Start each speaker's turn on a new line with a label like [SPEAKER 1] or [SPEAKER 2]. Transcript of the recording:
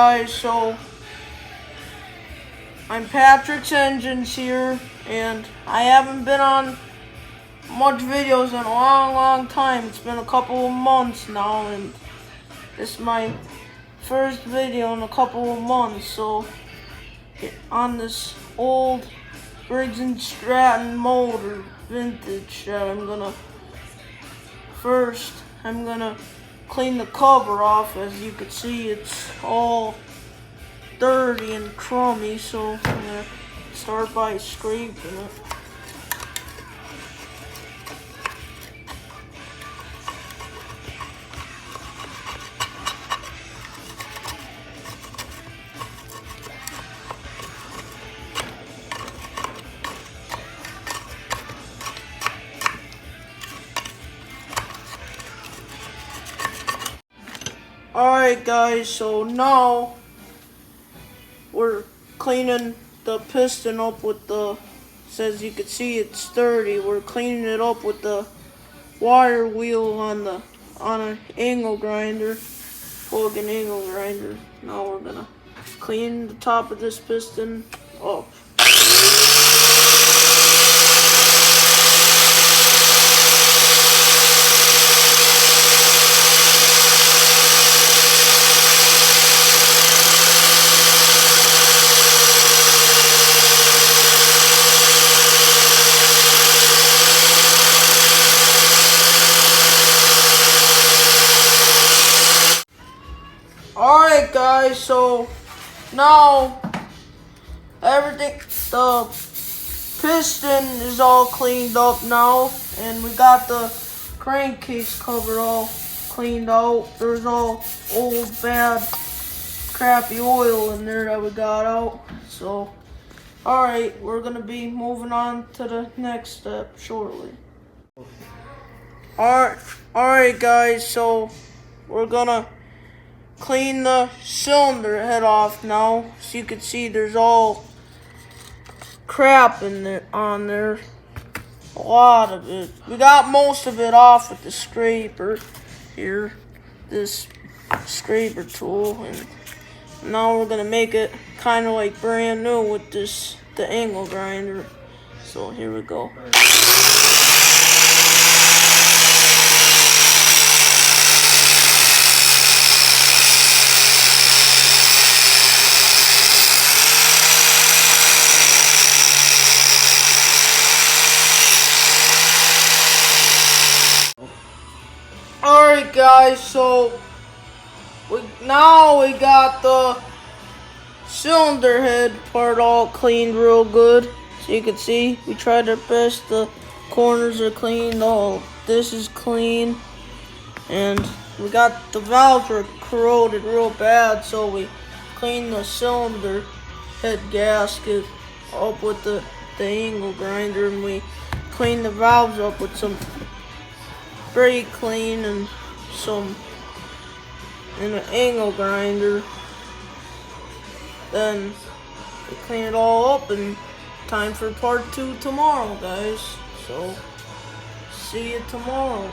[SPEAKER 1] guys, so I'm Patrick's Engines here, and I haven't been on much videos in a long time. It's been a couple of months now, and this is my first video in a couple of months. So on this old Briggs and Stratton motor, vintage, that I'm gonna clean the cover off. As you can see, it's all dirty and crummy, so I'm gonna start by scraping it. Alright guys, so now we're cleaning the piston up with the, as you can see it's dirty, we're cleaning it up with the wire wheel on an angle grinder, plug-in angle grinder. Now we're gonna clean the top of this piston up. Alright guys, so now the piston is all cleaned up now, and we got the crankcase cover all cleaned out. There's all old bad crappy oil in there that we got out. So alright, we're gonna be moving on to the next step shortly. Alright guys, so we're gonna clean the cylinder head off now. So you can see there's all crap in there, on there, a lot of it. We got most of it off with the scraper here, this scraper tool, and now we're gonna make it kind of like brand new with the angle grinder. So here we go. Alright guys, so we got the cylinder head part all cleaned real good. So you can see we tried our best. The corners are clean, all this is clean, and we got the valves were corroded real bad, so we cleaned the cylinder head gasket up with the angle grinder, and we cleaned the valves up with some brake clean and an angle grinder. Then we clean it all up, and time for part 2 tomorrow, guys. So see you tomorrow.